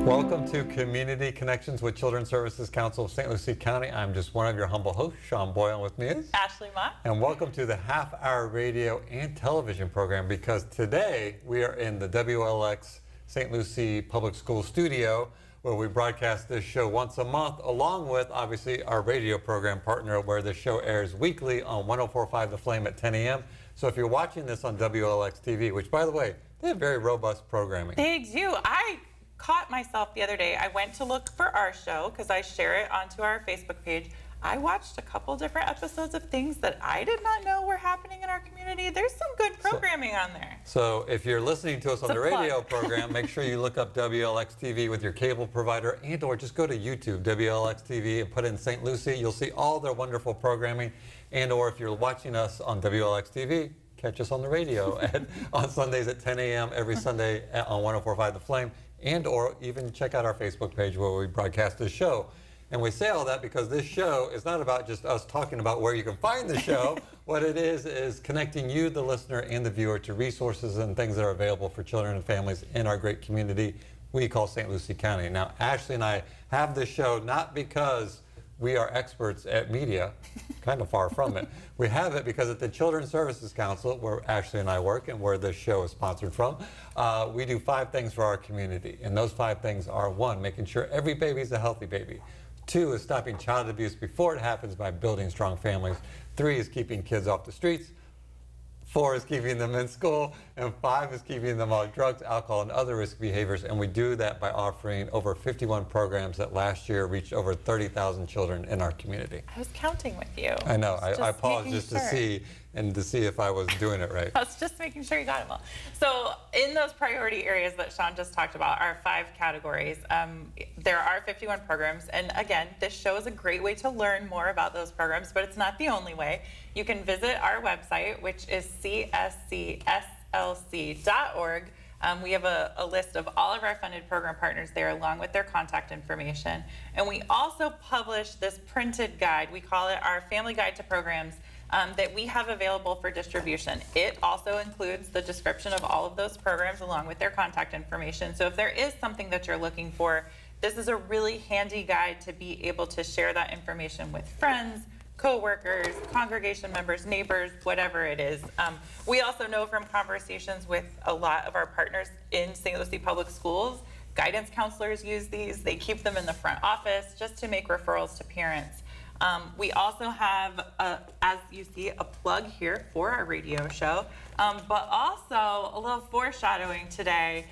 Welcome to Community Connections with Children's Services Council of St. Lucie County. I'm just one of your humble hosts, Sean Boyle, and with me is Ashley Mott. And welcome to the half-hour radio and television program, because today we are in the WLX St. Lucie Public School studio, where we broadcast this show once a month, along with, obviously, our radio program partner, where the show airs weekly on 104.5 The Flame at 10 a.m. So if you're watching this on WLX TV, which, by the way, they have very robust programming. They do. I caught myself the other day. I went to look for our show because I share it onto our Facebook page. I watched a couple different episodes of things that I did not know were happening in our community. There's some good programming on there. So if you're listening to us on the radio program, make sure you look up WLX TV with your cable provider, and or just go to YouTube, WLX TV, and put in St. Lucie. You'll see all their wonderful programming. And or if you're watching us on WLX TV, catch us on the radio on Sundays at 10 a.m. every Sunday on 104.5 The Flame, and or even check out our Facebook page where we broadcast this show. And we say all that because this show is not about just us talking about where you can find the show. What it is connecting you, the listener, and the viewer to resources and things that are available for children and families in our great community we call St. Lucie County. Now, Ashley and I have this show not because we are experts at media, kind of far from it. We have it because at the Children's Services Council, where Ashley and I work and where this show is sponsored from, we do 5 things for our community. And those 5 things are: 1, making sure every baby is a healthy baby. 2 is stopping child abuse before it happens by building strong families. 3 is keeping kids off the streets. 4 is keeping them in school, and 5 is keeping them off drugs, alcohol, and other risk behaviors. And we do that by offering over 51 programs that last year reached over 30,000 children in our community. I was counting with you. I know. I paused just to see if I was doing it right. I was just making sure you got them all. So in those priority areas that Sean just talked about, our 5 categories, there are 51 programs. And again, this show is a great way to learn more about those programs, but it's not the only way. You can visit our website, which is cscslc.org. We have a list of all of our funded program partners there, along with their contact information. And we also publish this printed guide. We call it our Family Guide to Programs, that we have available for distribution. It also includes the description of all of those programs along with their contact information. So if there is something that you're looking for, this is a really handy guide to be able to share that information with friends, co-workers, congregation members, neighbors, whatever it is. We also know from conversations with a lot of our partners in St. Lucie Public Schools, guidance counselors use these. They keep them in the front office just to make referrals to parents. We also have, as you see, a plug here for our radio show, but also a little foreshadowing today.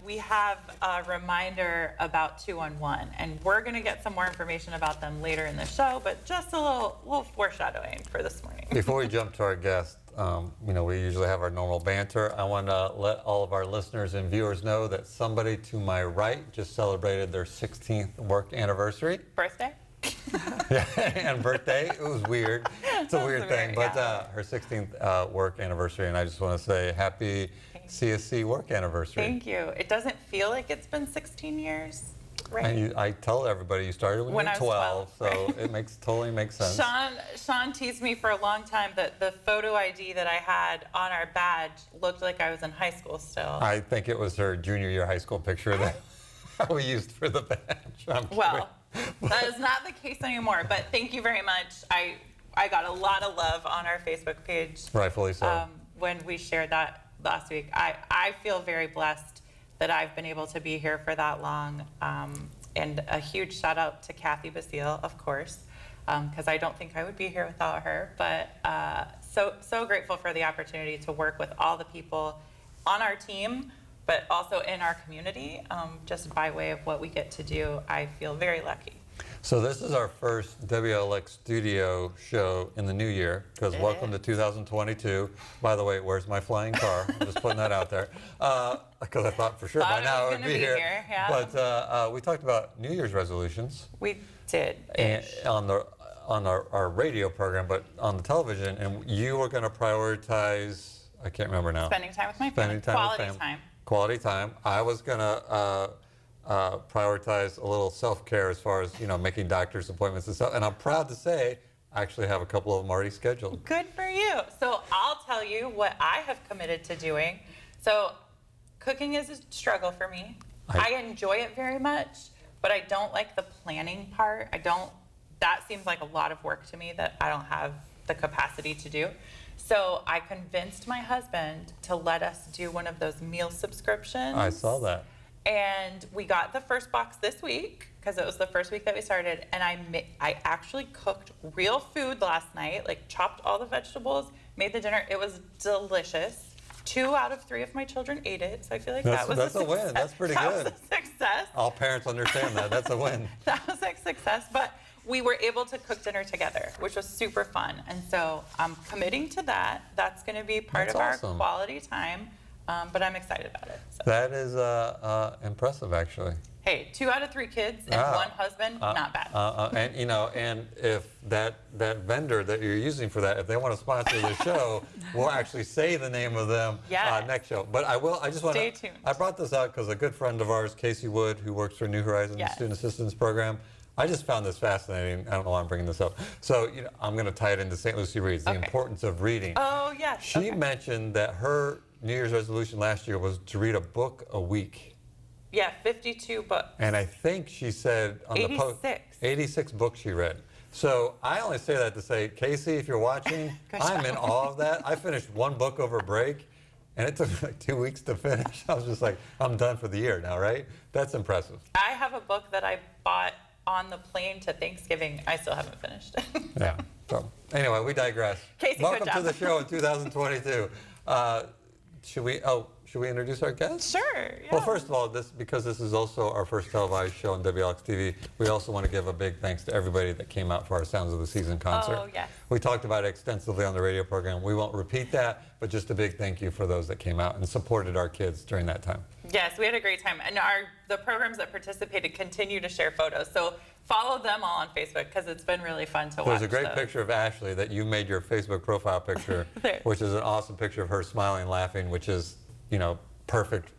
We have a reminder about 211, and we're going to get some more information about them later in the show, but just a little foreshadowing for this morning. Before we jump to our guest, we usually have our normal banter. I want to let all of our listeners and viewers know that somebody to my right just celebrated their 16th work anniversary. Birthday? Yeah, and birthday. It was weird. It's a weird thing, but her 16th work anniversary, and I just want to say happy CSC work anniversary. Thank you. It doesn't feel like it's been 16 years, right? And I tell everybody you started when you were 12, so it totally makes sense. Sean teased me for a long time that the photo ID that I had on our badge looked like I was in high school still. I think it was her junior year high school picture that we used for the badge. Well, that is not the case anymore, but thank you very much. I got a lot of love on our Facebook page. Rightfully so. When we shared that last week. I feel very blessed that I've been able to be here for that long. And a huge shout out to Kathy Basile, of course, because I don't think I would be here without her. But so grateful for the opportunity to work with all the people on our team, but also in our community, just by way of what we get to do. I feel very lucky. So this is our first WLX studio show in the new year, because welcome to 2022. By the way, where's my flying car? I'm just putting that out there, because I thought for sure by now it would be here. Yeah. But we talked about New Year's resolutions. We did. And on our radio program, but on the television, and you were going to prioritize, I can't remember now. Spending time with my family. Quality time. I was going to prioritize a little self-care as far as, making doctor's appointments and stuff. And I'm proud to say I actually have a couple of them already scheduled. Good for you. So I'll tell you what I have committed to doing. So cooking is a struggle for me. I enjoy it very much, but I don't like the planning part. That seems like a lot of work to me that I don't have the capacity to do. So I convinced my husband to let us do one of those meal subscriptions. I saw that. And we got the first box this week because it was the first week that we started. And I actually cooked real food last night, like chopped all the vegetables, made the dinner. It was delicious. 2 out of 3 of my children ate it, so I feel like that was a success. Win. That's pretty good. That was a success. All parents understand that. That's a win. That was a success, but we were able to cook dinner together, which was super fun. And so I'm committing to that. That's going to be part of our quality time, but I'm excited about it. So. That is impressive, actually. Hey, 2 out of 3 kids and 1 husband, not bad. And if that vendor that you're using for that, if they want to sponsor the show, we'll actually say the name of them next show. But I just want to stay tuned. I brought this out because a good friend of ours, Casey Wood, who works for New Horizons Student Assistance Program, I just found this fascinating. I don't know why I'm bringing this up. So I'm going to tie it into St. Lucie Reads, the importance of reading. Oh, yes. She mentioned that her New Year's resolution last year was to read a book a week. Yeah, 52 books. And I think she said on 86. the post, 86 books she read. So I only say that to say, Casey, if you're watching, I'm in awe of that. I finished 1 book over break, and it took me like 2 weeks to finish. I was just like, I'm done for the year now, right? That's impressive. I have a book that I bought on the plane to Thanksgiving. I still haven't finished. Yeah. So anyway, we digress. Casey, welcome to the show in 2022. Should we introduce our guest? Sure. Yeah. Well, first of all, because this is also our first televised show on WLX TV, we also want to give a big thanks to everybody that came out for our Sounds of the Season concert. Oh, yes. We talked about it extensively on the radio program. We won't repeat that, but just a big thank you for those that came out and supported our kids during that time. Yes, we had a great time. And the programs that participated continue to share photos. So follow them all on Facebook because it's been really fun to watch. There's a great picture of Ashley that you made your Facebook profile picture, which is an awesome picture of her smiling, laughing, which is, perfect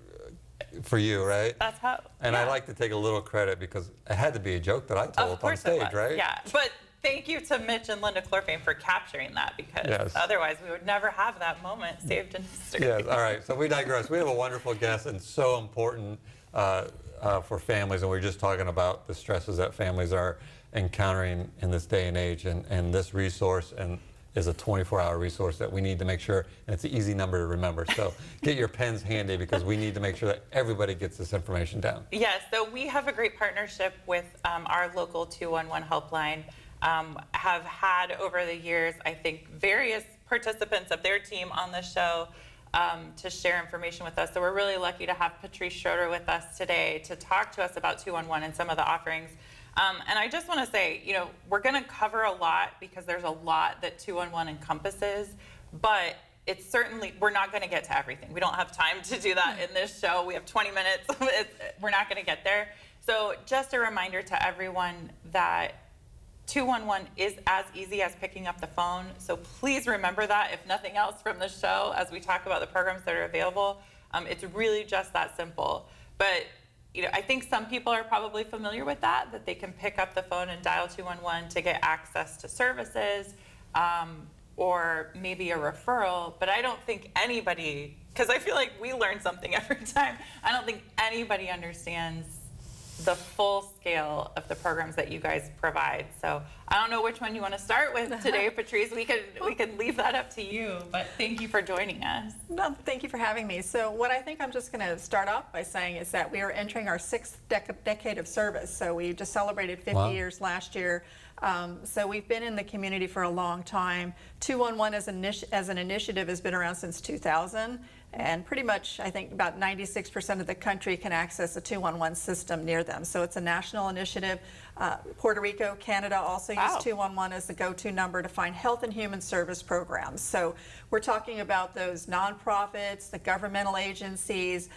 for you, right? That's how. And I like to take a little credit because it had to be a joke that I told on stage, right? Yeah, but thank you to Mitch and Linda Clorfane for capturing that because otherwise we would never have that moment saved in history. Yes, all right, so we digress. We have a wonderful guest and so important for families, and we're just talking about the stresses that families are encountering in this day and age, and this resource is a 24-hour resource that we need to make sure, and it's an easy number to remember. So get your pens handy because we need to make sure that everybody gets this information down. Yes, so we have a great partnership with our local 211 helpline. Have had over the years, I think, various participants of their team on the show to share information with us. So we're really lucky to have Patrice Schroeder with us today to talk to us about 211 and some of the offerings. And I just want to say, we're going to cover a lot because there's a lot that 211 encompasses, but we're not going to get to everything. We don't have time to do that in this show. We have 20 minutes. We're not going to get there. So just a reminder to everyone that 211 is as easy as picking up the phone. So please remember that, if nothing else from the show, as we talk about the programs that are available. It's really just that simple. But I think some people are probably familiar with that they can pick up the phone and dial 211 to get access to services or maybe a referral. But I don't think anybody, because I feel like we learn something every time, I don't think anybody understands the full scale of the programs that you guys provide. So I don't know which one you want to start with today, Patrice. We could leave that up to you, but thank you for joining us. No, thank you for having me. So what I think I'm just going to start off by saying is that we are entering our 6th decade of service. So we just celebrated 50 years last year. So we've been in the community for a long time. 211 as an initiative has been around since 2000. And pretty much, I think about 96% of the country can access a 211 system near them. So it's a national initiative. Puerto Rico, Canada also use 211 as the go-to number to find health and human service programs. So we're talking about those nonprofits, the governmental agencies,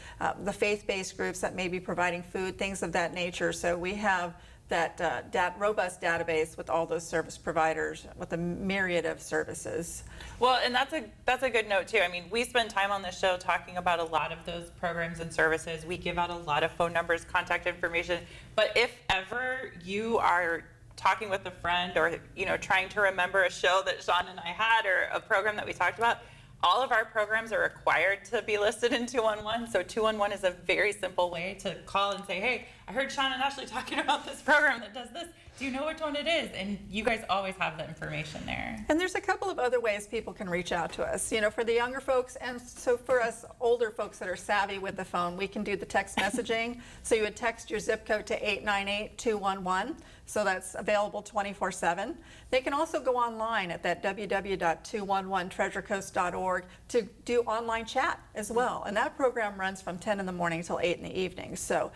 the faith-based groups that may be providing food, things of that nature. So we have that robust database with all those service providers with a myriad of services. Well, and that's a good note too. I mean, we spend time on the show talking about a lot of those programs and services. We give out a lot of phone numbers, contact information. But if ever you are talking with a friend or trying to remember a show that Sean and I had or a program that we talked about, All of our programs are required to be listed in 211, so 211 is a very simple way to call and say, hey, I heard Sean and Ashley talking about this program that does this. Do you know which one it is? And you guys always have the information there. And there's a couple of other ways people can reach out to us. You know, for the younger folks, and so for us older folks that are savvy with the phone, we can do the text messaging. So you would text your zip code to 898-211. So that's available 24/7. They can also go online at that www.211treasurecoast.org to do online chat as well. And that program runs from 10 in the morning till 8 in the evening. So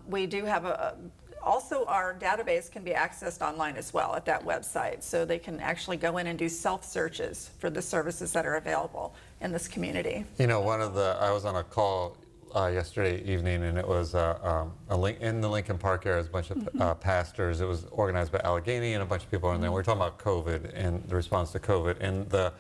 we do have also, our database can be accessed online as well at that website, so they can actually go in and do self-searches for the services that are available in this community. You know, I was on a call yesterday evening, and it was in the Lincoln Park area. It was a bunch of pastors. It was organized by Allegheny, and a bunch of people in there. We were talking about COVID and the response to COVID, and the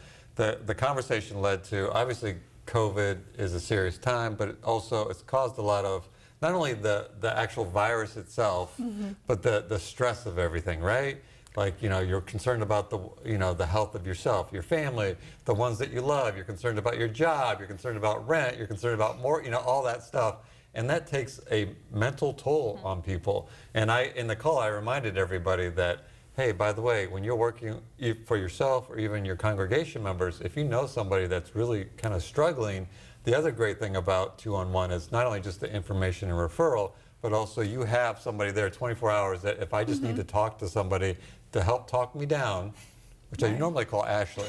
conversation led to, obviously, COVID is a serious time, but also it's caused a lot of not only the actual virus itself, but the stress of everything, right? Like, you know, you're concerned about the health of yourself, your family, the ones that you love. You're concerned about your job. You're concerned about rent. You're concerned about more, all that stuff. And that takes a mental toll on people. And in the call, I reminded everybody that, hey, by the way, when you're working for yourself or even your congregation members, if you know somebody that's really kind of struggling, the other great thing about 211 is not only just the information and referral, but also you have somebody there 24 hours that if I just need to talk to somebody to help talk me down, which I normally call Ashley,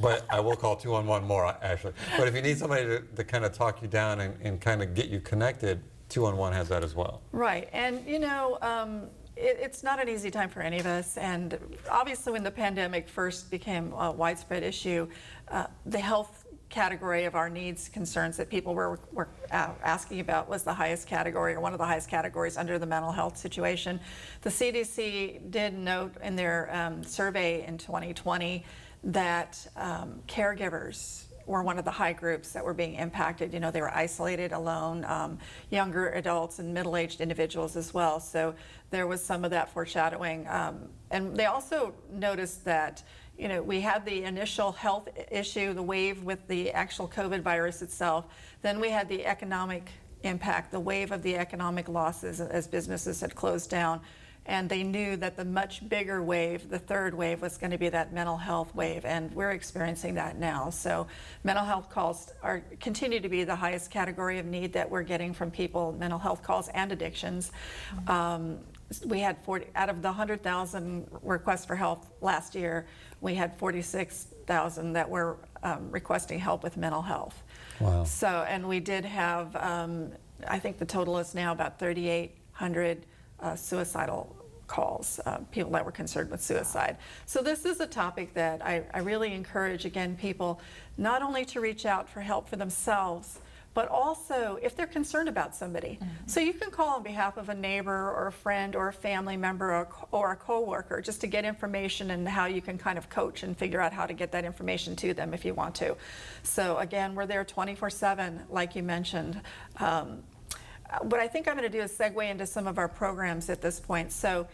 but I will call 211 more Ashley. But if you need somebody to kind of talk you down and kind of get you connected, 211 has that as well. Right, and it's not an easy time for any of us, and obviously when the pandemic first became a widespread issue, the health category of our needs concerns that people were asking about was the highest category, or one of the highest categories under the mental health situation. The CDC did note in their survey in 2020 that caregivers were one of the high groups that were being impacted. You know, they were isolated, alone, younger adults and middle-aged individuals as well. So there was some of that foreshadowing. And they also noticed that we had the initial health issue, the wave with the actual COVID virus itself. Then we had the economic impact, the wave of the economic losses as businesses had closed down. And they knew that the much bigger wave, the third wave, was going to be that mental health wave, and we're experiencing that now. So mental health calls continue to be the highest category of need that we're getting from people, mental health calls and addictions. We had out of the 100,000 requests for help last year, we had 46,000 that were requesting help with mental health. Wow. So, and we did have, I think the total is now about 3,800 suicidal calls, people that were concerned with suicide. So this is a topic that I really encourage, again, people not only to reach out for help for themselves, but also if they're concerned about somebody. So you can call on behalf of a neighbor or a friend or a family member or a coworker just to get information and how you can kind of coach and figure out how to get that information to them if you want to. So again, we're there 24/7, like you mentioned. What I think I'm going to do is segue into some of our programs at this point. So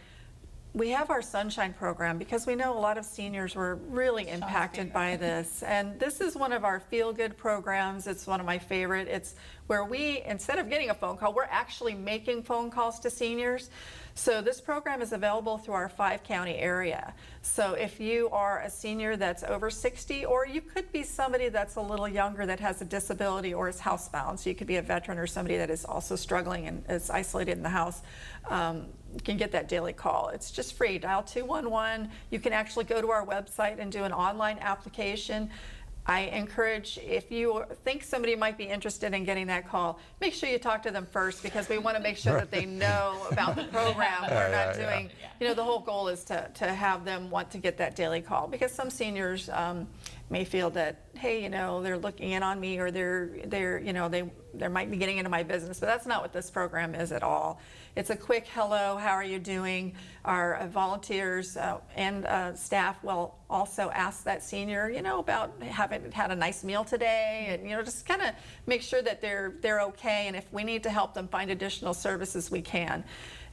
we have our Sunshine program because we know a lot of seniors were really impacted by this. And this is one of our feel-good programs. It's one of my favorite. It's where we, instead of getting a phone call, we're actually making phone calls to seniors. So this program is available through our 5-county area. So if you are a senior that's over 60, or you could be somebody that's a little younger that has a disability or is housebound, so you could be a veteran or somebody that is also struggling and is isolated in the house, you can get that daily call. It's just free. Dial 211. You can actually go to our website and do an online application. I encourage, if you think somebody might be interested in getting that call, make sure you talk to them first, because we want to make sure that they know about the program. We're not doing, the whole goal is to have them want to get that daily call, because some seniors may feel that, hey, they're looking in on me, or they might be getting into my business, but that's not what this program is at all. It's a quick hello, how are you doing? Our volunteers and staff will also ask that senior, about having had a nice meal today, and just kind of make sure that they're okay, and if we need to help them find additional services, we can.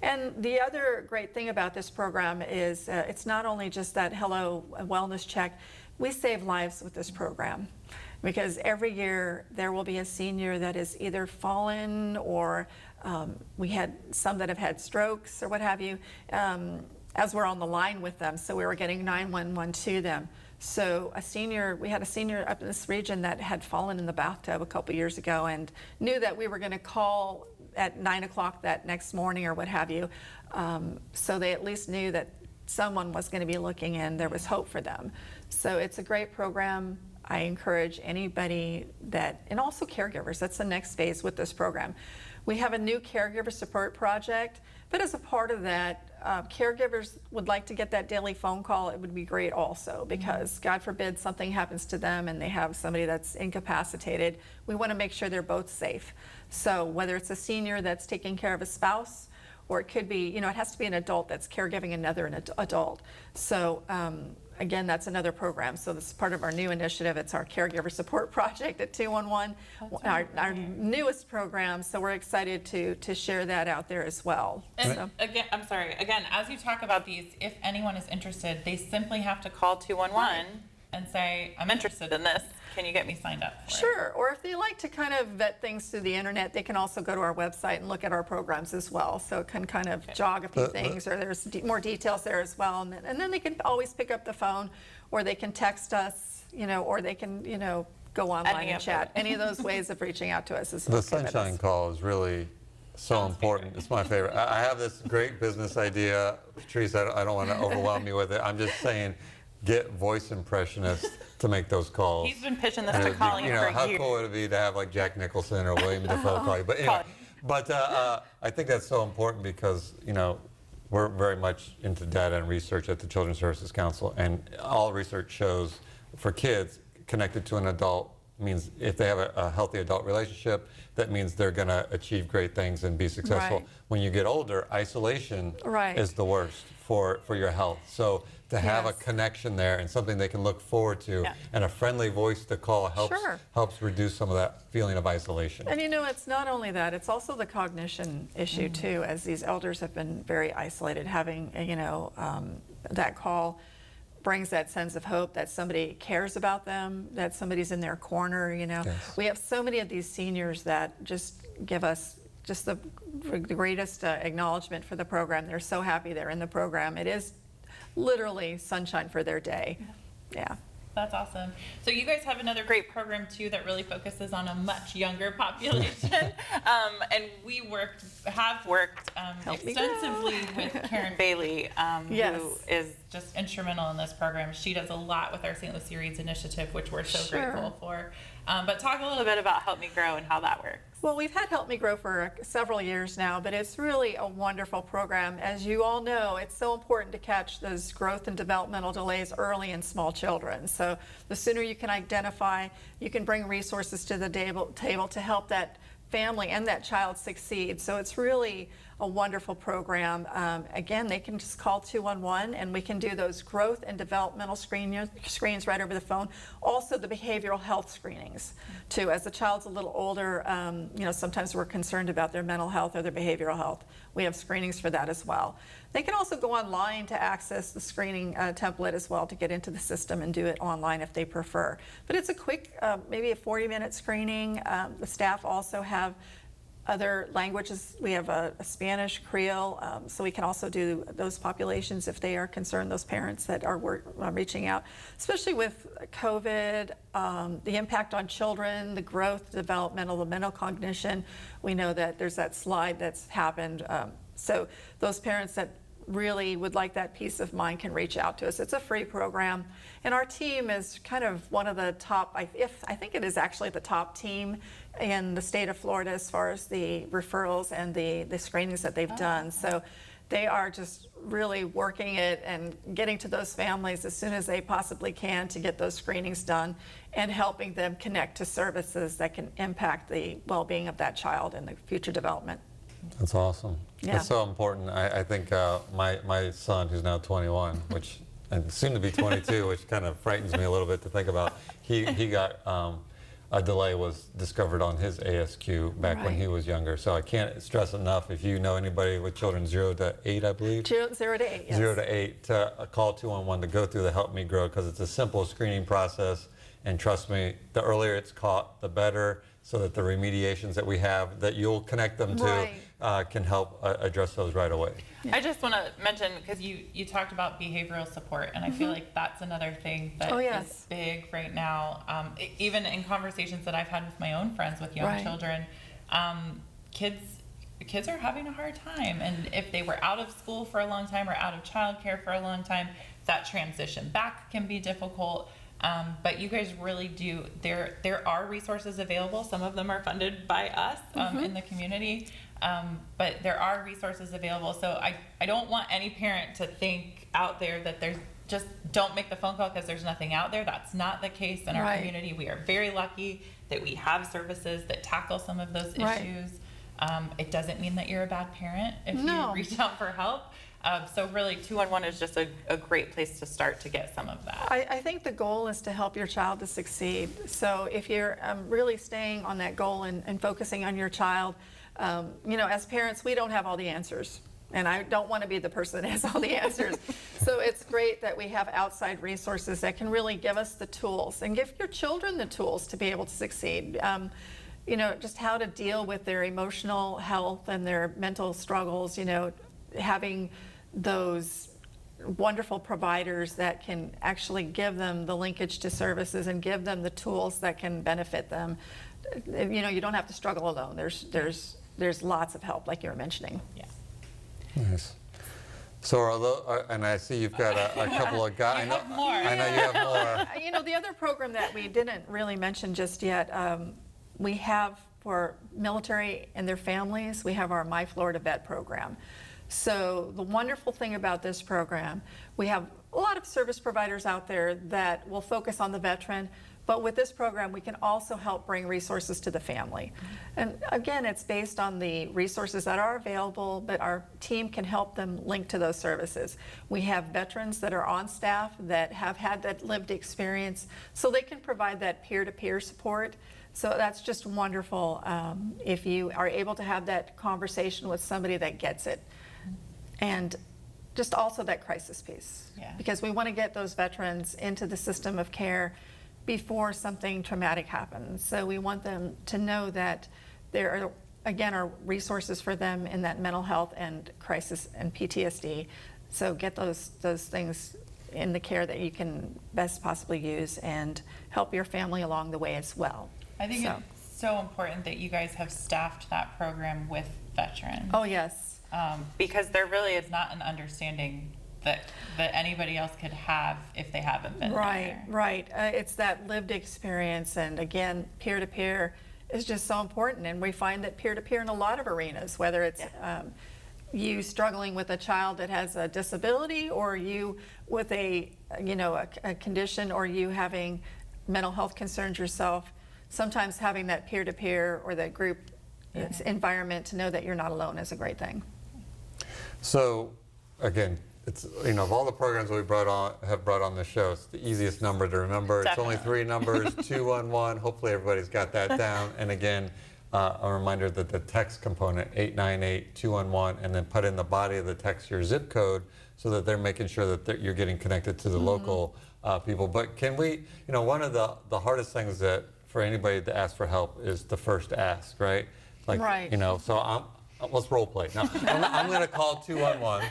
And the other great thing about this program is it's not only just that hello wellness check. We save lives with this program. because every year there will be a senior that is either fallen or we had some that have had strokes or what have you, as we're on the line with them. So we were getting 911 to them. So we had a senior up in this region that had fallen in the bathtub a couple years ago and knew that we were going to call at 9 o'clock that next morning or what have you. So they at least knew that someone was going to be looking and there was hope for them. So it's a great program. I encourage anybody and also caregivers, that's the next phase with this program. We have a new caregiver support project, but as a part of that, caregivers would like to get that daily phone call. It would be great also, because God forbid something happens to them and they have somebody that's incapacitated. We want to make sure they're both safe. So whether it's a senior that's taking care of a spouse, or it could be, it has to be an adult that's caregiving another adult. So again, that's another program. So this is part of our new initiative. It's our caregiver support project at 211, our newest program. So we're excited to share that out there as well. And so. Again, as you talk about these, if anyone is interested, they simply have to call 211 and say, I'm interested in this. Can you get me signed up for it? Sure, or if they like to kind of vet things through the internet, they can also go to our website and look at our programs as well. So it can kind of jog a few things, or there's more details there as well. And then they can always pick up the phone, or they can text us, or they can, go online and chat. Any of those ways of reaching out to us is the Sunshine Call is really so important. It's my favorite. I have this great business idea. Patrice, I don't want to overwhelm you with it. I'm just saying, get voice impressionists to make those calls. He's been pitching this to Colleen for how years. cool would it be to have like Jack Nicholson or William Dafoe call you? But anyway, I think that's so important because we're very much into data and research at the Children's Services Council, and all research shows for kids connected to an adult means if they have a healthy adult relationship, that means they're going to achieve great things and be successful. Right. When you get older, isolation is the worst for your health. So to have a connection there and something they can look forward to and a friendly voice to call helps reduce some of that feeling of isolation. And it's not only that, it's also the cognition issue too, as these elders have been very isolated. Having, that call brings that sense of hope that somebody cares about them, that somebody's in their corner, Yes. We have so many of these seniors that just give us just the greatest acknowledgement for the program. They're so happy they're in the program. It is literally sunshine for their day. Yeah. That's awesome. So you guys have another great program too that really focuses on a much younger population. And we have worked extensively with Karen Bailey, who is just instrumental in this program. She does a lot with our St. Lucie Reads initiative, which we're so grateful for. But talk a little bit about Help Me Grow and how that works. Well, we've had Help Me Grow for several years now, but it's really a wonderful program. As you all know, it's so important to catch those growth and developmental delays early in small children. So the sooner you can identify, you can bring resources to the table to help that family and that child succeed. So it's really a wonderful program. Again, they can just call 211 and we can do those growth and developmental screens right over the phone. Also the behavioral health screenings too. As the child's a little older, sometimes we're concerned about their mental health or their behavioral health. We have screenings for that as well. They can also go online to access the screening template as well to get into the system and do it online if they prefer. But it's a quick, maybe a 40-minute screening. The staff also have other languages. We have a Spanish, Creole, so we can also do those populations if they are concerned, those parents that are reaching out, especially with COVID, the impact on children, the growth, developmental, the mental cognition. We know that there's that slide that's happened. So those parents that really would like that peace of mind can reach out to us. It's a free program. And our team is kind of one of the top, I think it is actually the top team in the state of Florida as far as the referrals and the screenings that they've done. So they are just really working it and getting to those families as soon as they possibly can to get those screenings done and helping them connect to services that can impact the well-being of that child and the future development. That's awesome. Yeah. It's so important. I think my son, who's now 21, which and soon to be 22, which kind of frightens me a little bit to think about, he got a delay was discovered on his ASQ back when he was younger. So I can't stress enough, if you know anybody with children 0 to 8, I believe. 0 to 8, yes. 0 to 8, to call 211 to go through the Help Me Grow, because it's a simple screening process. And trust me, the earlier it's caught, the better, so that the remediations that we have that you'll connect them to can help address those right away. I just want to mention, because you talked about behavioral support, and I feel like that's another thing that is big right now. Even in conversations that I've had with my own friends with young children, kids are having a hard time. And if they were out of school for a long time or out of childcare for a long time, that transition back can be difficult. But you guys really do, there are resources available. Some of them are funded by us in the community, but there are resources available. So I don't want any parent to think out there that there's just don't make the phone call because there's nothing out there. That's not the case in our community. We are very lucky that we have services that tackle some of those issues. It doesn't mean that you're a bad parent if you reach out for help. So really 211 is just a great place to start to get some of that. I think the goal is to help your child to succeed. So if you're really staying on that goal and focusing on your child, as parents, we don't have all the answers. And I don't want to be the person that has all the answers. So it's great that we have outside resources that can really give us the tools and give your children the tools to be able to succeed. Just how to deal with their emotional health and their mental struggles, having those wonderful providers that can actually give them the linkage to services and give them the tools that can benefit them. You don't have to struggle alone. There's lots of help, like you were mentioning. Yeah. Nice. So, and I see you've got a couple of guys. You have more. I know you have more. The other program that we didn't really mention just yet, we have for military and their families, we have our My Florida Vet program. So the wonderful thing about this program, we have a lot of service providers out there that will focus on the veteran, but with this program, we can also help bring resources to the family. And again, it's based on the resources that are available, but our team can help them link to those services. We have veterans that are on staff that have had that lived experience, so they can provide that peer-to-peer support. So that's just wonderful if you are able to have that conversation with somebody that gets it. And just also that crisis piece. Because we want to get those veterans into the system of care before something traumatic happens. So we want them to know that there are, again, are resources for them in that mental health and crisis and PTSD. So get those things in the care that you can best possibly use and help your family along the way as well. I think it's so important that you guys have staffed that program with veterans. Oh, yes. Because there really is not an understanding that anybody else could have if they haven't been there. Right. It's that lived experience, and again, peer-to-peer is just so important. And we find that peer-to-peer in a lot of arenas, whether it's you struggling with a child that has a disability, or you with a condition, or you having mental health concerns yourself. Sometimes having that peer-to-peer or that group environment to know that you're not alone is a great thing. So, again, it's of all the programs we have brought on the show, it's the easiest number to remember. Definitely. It's only 3 numbers, 211. Hopefully, everybody's got that down. And again, a reminder that the text component 898-211, and then put in the body of the text your zip code, so that they're making sure that you're getting connected to the local people. But can we? One of the hardest things that for anybody to ask for help is the first ask, right? So let's role play. Now, I'm going to call 211.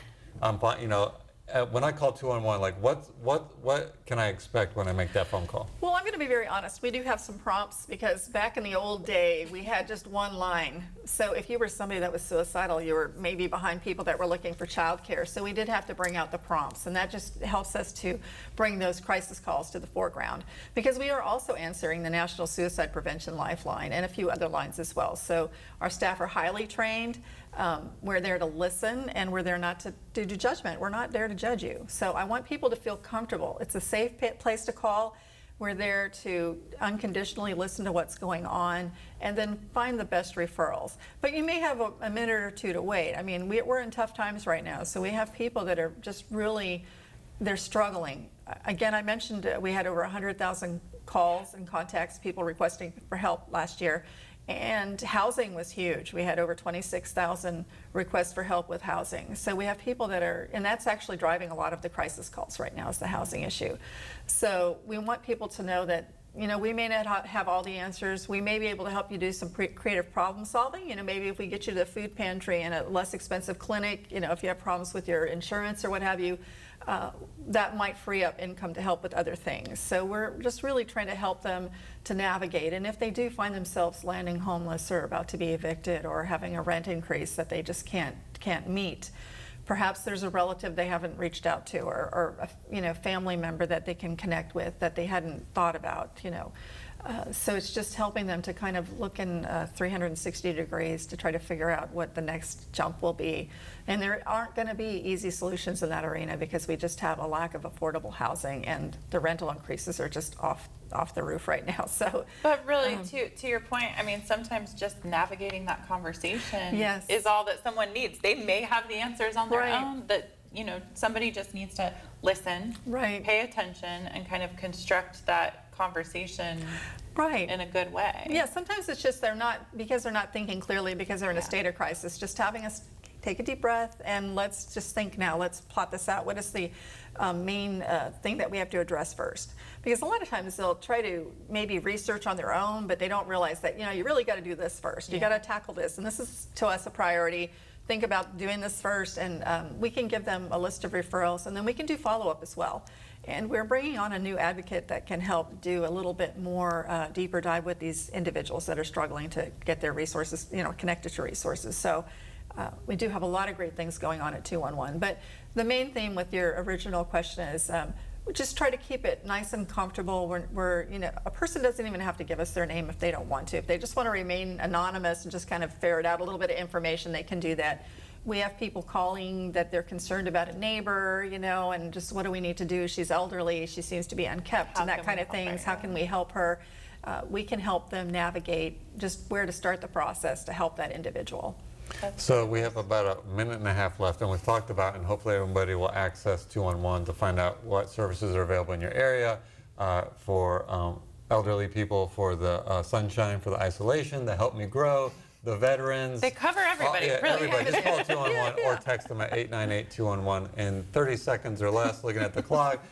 When I call 211, what can I expect when I make that phone call? Well, I'm going to be very honest. We do have some prompts, because back in the old day, we had just one line. So if you were somebody that was suicidal, you were maybe behind people that were looking for childcare. So we did have to bring out the prompts, and that just helps us to bring those crisis calls to the foreground, because we are also answering the National Suicide Prevention Lifeline and a few other lines as well. So our staff are highly trained. We're there to listen, and we're there not to do judgment. We're not there to judge you. So I want people to feel comfortable. It's a safe place to call. We're there to unconditionally listen to what's going on and then find the best referrals. But you may have a minute or two to wait. I mean, we're in tough times right now, so we have people that are just really, they're struggling. Again, I mentioned we had over 100,000 calls and contacts, people requesting for help last year. And housing was huge. We had over 26,000 requests for help with housing. So we have people that are, and that's actually driving a lot of the crisis calls right now, is the housing issue. So we want people to know that we may not have all the answers. We may be able to help you do some creative problem solving. Maybe if we get you to the food pantry in a less expensive clinic, if you have problems with your insurance or what have you, that might free up income to help with other things. So we're just really trying to help them to navigate. And if they do find themselves landing homeless or about to be evicted or having a rent increase that they just can't meet, perhaps there's a relative they haven't reached out to, or a family member that they can connect with that they hadn't thought about. So it's just helping them to kind of look in 360 degrees to try to figure out what the next jump will be. And there aren't going to be easy solutions in that arena because we just have a lack of affordable housing, and the rental increases are just off the roof right now. So, but really, to your point, I mean, sometimes just navigating that conversation Yes. is all that someone needs. They may have the answers on their Right. own, but somebody just needs to listen, Right. pay attention, and kind of construct that conversation right. in a good way. Yeah, sometimes it's just they're not thinking clearly because they're in a state of crisis. Just having us take a deep breath and let's just think now. Let's plot this out. What is the main thing that we have to address first? Because a lot of times they'll try to maybe research on their own, but they don't realize that you really got to do this first. You got to tackle this, and this is to us a priority. Think about doing this first, and we can give them a list of referrals, and then we can do follow-up as well. And we're bringing on a new advocate that can help do a little bit more deeper dive with these individuals that are struggling to get their resources, connected to resources. So we do have a lot of great things going on at 211. But the main theme with your original question is we just try to keep it nice and comfortable. A person doesn't even have to give us their name if they don't want to. If they just want to remain anonymous and just kind of ferret out a little bit of information, they can do that. We have people calling that they're concerned about a neighbor, and just what do we need to do? She's elderly, she seems to be unkept, and that kind of things. How can we help her? We can help them navigate just where to start the process to help that individual. So we have about a minute and a half left, and we've talked about, and hopefully everybody will access 211 to find out what services are available in your area for elderly people, for the Sunshine, for the isolation, the Help Me Grow, the veterans. They cover everybody, really. Everybody. Just call 211 or text them at 898-211 in 30 seconds or less, looking at the clock.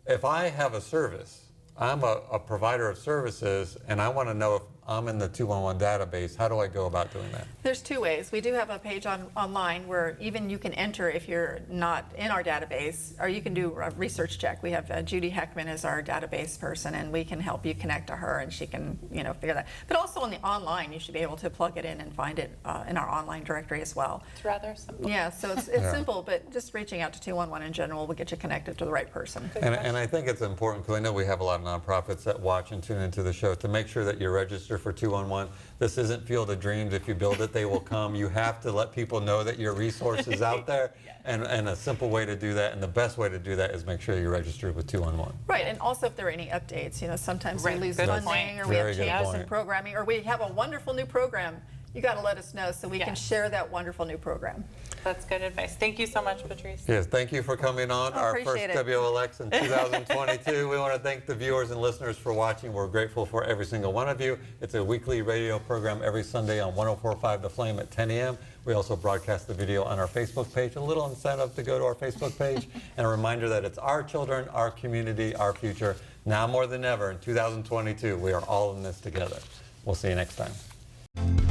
If I have a service, I'm a provider of services, and I want to know if I'm in the 211 database. How do I go about doing that? There's two ways. We do have a page online where even you can enter if you're not in our database, or you can do a research check. We have Judy Heckman as our database person, and we can help you connect to her, and she can figure that. But also on the online, you should be able to plug it in and find it in our online directory as well. It's rather simple. Yeah, so it's simple, but just reaching out to 211 in general will get you connected to the right person. And I think it's important, because I know we have a lot of nonprofits that watch and tune into the show, to make sure that you're registered for 211. This isn't Field of Dreams. If you build it, they will come. You have to let people know that your resource is out there. And a simple way to do that, and the best way to do that, is make sure you're registered with 211. Right, and also if there are any updates, sometimes we lose Good funding, point. or we have Very good changes in point. programming, or we have a wonderful new program. You got to let us know so we can Yes. share that wonderful new program. That's good advice. Thank you so much, Patrice. Yes, thank you for coming on our first appreciate it. WLX in 2022. We want to thank the viewers and listeners for watching. We're grateful for every single one of you. It's a weekly radio program every Sunday on 104.5 The Flame at 10 a.m. We also broadcast the video on our Facebook page. A little incentive to go to our Facebook page, and a reminder that it's our children, our community, our future. Now more than ever in 2022, we are all in this together. We'll see you next time.